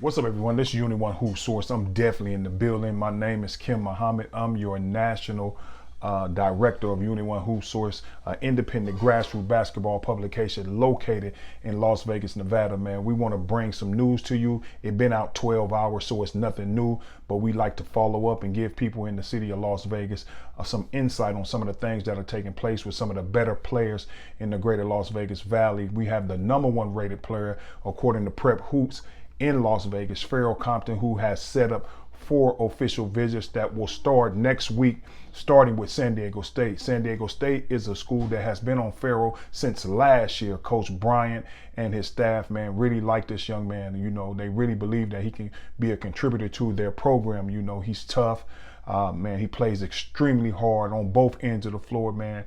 What's up, everyone? This is Unit One Hoop Source. I'm definitely in the building. My name is Kim Muhammad. I'm your national director of Unit One Hoop Source, independent grassroots basketball publication located in Las Vegas, Nevada. Man, we want to bring some news to you. It's been out 12 hours, so it's nothing new, but we like to follow up and give people in the city of Las Vegas some insight on some of the things that are taking place with some of the better players in the greater Las Vegas Valley. We have the #1 rated player according to Prep Hoops in Las Vegas, Pharaoh Compton, who has set up 4 official visits that will start next week, starting with San Diego State. San Diego State is a school that has been on Pharaoh since last year. Coach Bryant and his staff, man, really like this young man. You know, they really believe that he can be a contributor to their program. You know, he's tough. Man, he plays extremely hard on both ends of the floor, man.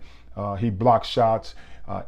He blocks shots.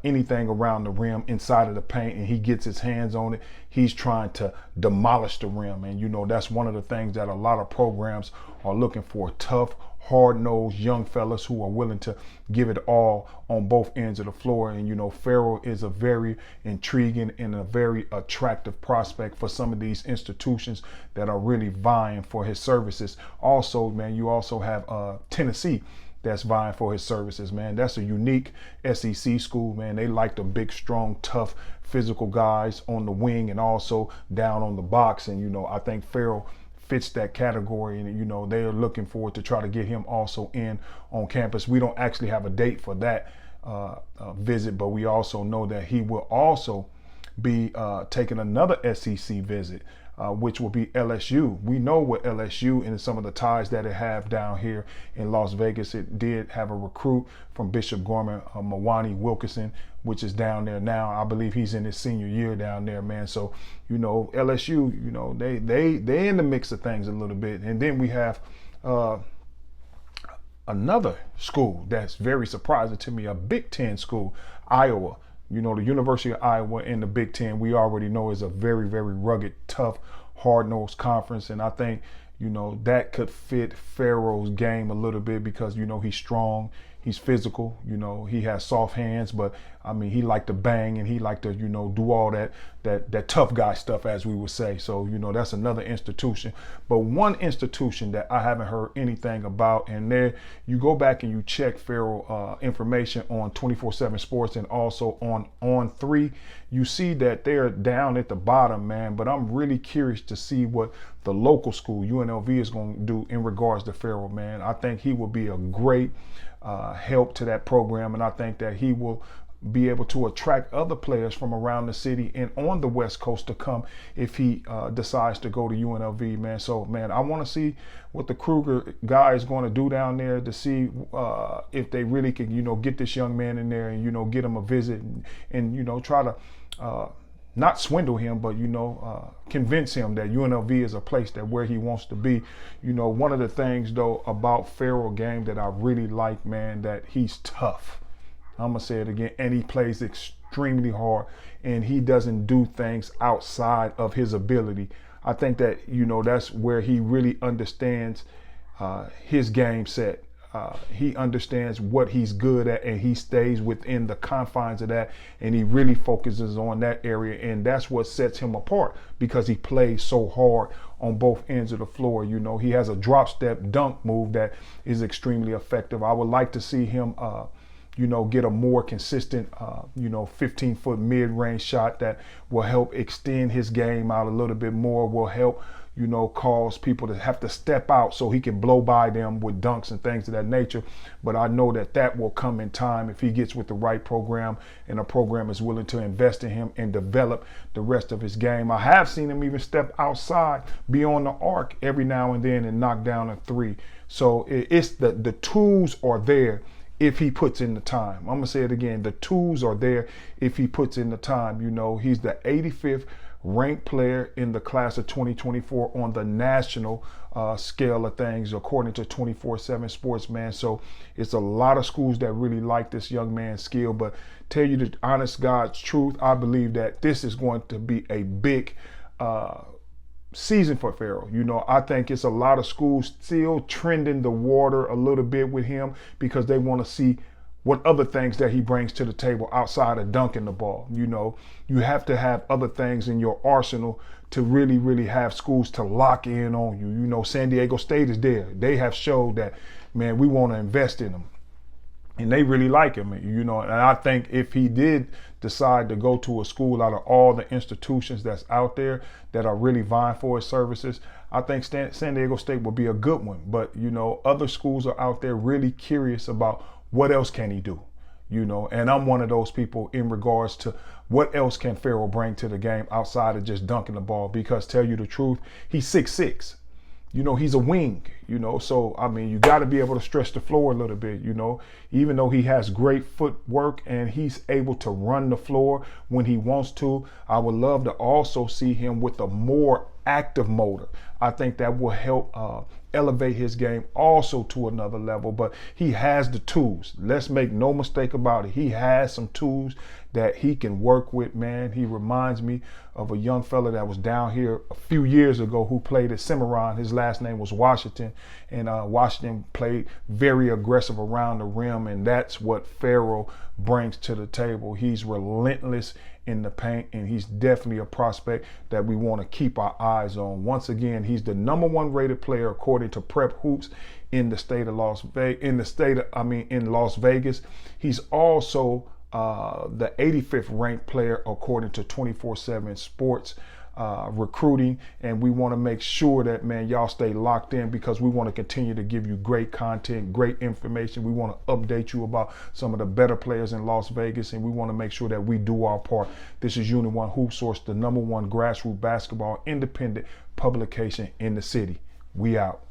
Anything around the rim, inside of the paint, and he gets his hands on it, he's trying to demolish the rim. And you know, that's one of the things that a lot of programs are looking for: tough, hard-nosed young fellas who are willing to give it all on both ends of the floor. And you know, Pharaoh is a very intriguing and a very attractive prospect for some of these institutions that are really vying for his services. Also, man, you also have Tennessee that's vying for his services, man. That's a unique SEC school, man. They like the big, strong, tough, physical guys on the wing and also down on the box. And, you know, I think Pharaoh fits that category, and, you know, they're looking forward to try to get him also in on campus. We don't actually have a date for that visit, but we also know that he will also be taking another SEC visit, which will be LSU. We know what LSU and some of the ties that it have down here in Las Vegas. It did have a recruit from Bishop Gorman, Mawani Wilkerson, which is down there now. I believe he's in his senior year down there, man. So, you know, LSU, you know, they in the mix of things a little bit. And then we have another school that's very surprising to me, a Big Ten school, Iowa. You know, the University of Iowa in the Big Ten, we already know is a very, very rugged, tough, hard-nosed conference. And I think, you know, that could fit Pharaoh's game a little bit because, you know, he's strong, he's physical, you know, he has soft hands, but I mean, he liked to bang and he liked to, you know, do all that tough guy stuff, as we would say. So, you know, that's another institution. But one institution that I haven't heard anything about, and there you go back and you check Pharaoh information on 24/7 Sports and also on 3, you see that they're down at the bottom, man. But I'm really curious to see what the local school, UNLV, is going to do in regards to Pharaoh, man. I think he will be a great help to that program, and I think that he will be able to attract other players from around the city and on the West Coast to come if he decides to go to UNLV, man. So, man, I want to see what the Kruger guy is going to do down there to see if they really can, you know, get this young man in there and, you know, get him a visit and you know, try to not swindle him, but, you know, convince him that UNLV is a place that where he wants to be. You know, one of the things, though, about Pharaoh game that I really like, man, that he's tough. I'm going to say it again. And he plays extremely hard, and he doesn't do things outside of his ability. I think that, you know, that's where he really understands his game set. He understands what he's good at, and he stays within the confines of that, and he really focuses on that area, and that's what sets him apart because he plays so hard on both ends of the floor. You know, he has a drop step dunk move that is extremely effective. I would like to see him you know, get a more consistent, you know, 15-foot mid-range shot that will help extend his game out a little bit more, will help, you know, cause people to have to step out so he can blow by them with dunks and things of that nature. But I know that that will come in time if he gets with the right program and a program is willing to invest in him and develop the rest of his game. I have seen him even step outside, be on the arc every now and then and knock down a 3. So it's the tools are there if he puts in the time. I'm going to say it again. The tools are there if he puts in the time. You know, he's the 85th ranked player in the class of 2024 on the national scale of things, according to 24/7 Sports, man. So it's a lot of schools that really like this young man's skill. But tell you the honest God's truth, I believe that this is going to be a big season for Pharaoh. You know, I think it's a lot of schools still trending the water a little bit with him because they want to see what other things that he brings to the table outside of dunking the ball. You know, you have to have other things in your arsenal to really, really have schools to lock in on you. You know, San Diego State is there. They have showed that, man, we want to invest in them. And they really like him, you know. And I think if he did decide to go to a school out of all the institutions that's out there that are really vying for his services, I think San Diego State will be a good one. But, you know, other schools are out there really curious about what else can he do, you know. And I'm one of those people in regards to what else can Pharaoh bring to the game outside of just dunking the ball, because tell you the truth, he's 6'6". You know, he's a wing, you know, so, I mean, you got to be able to stretch the floor a little bit, you know, even though he has great footwork and he's able to run the floor when he wants to. I would love to also see him with a more active motor. I think that will help elevate his game also to another level, but he has the tools. Let's make no mistake about it. He has some tools that he can work with, man. He reminds me of a young fella that was down here a few years ago who played at Cimarron. His last name was Washington, and Washington played very aggressive around the rim, and that's what Pharaoh brings to the table. He's relentless in the paint, and he's definitely a prospect that we want to keep our eyes on. Once again, he's the #1 rated player according to Prep Hoops in the state of Las Vegas. He's also the 85th ranked player according to 24/7 Sports Recruiting, and we want to make sure that, man, y'all stay locked in, because we want to continue to give you great content, great information. We want to update you about some of the better players in Las Vegas, and we want to make sure that we do our part. This is Unit 1 Hoop Source, the #1 grassroots basketball independent publication in the city. We out.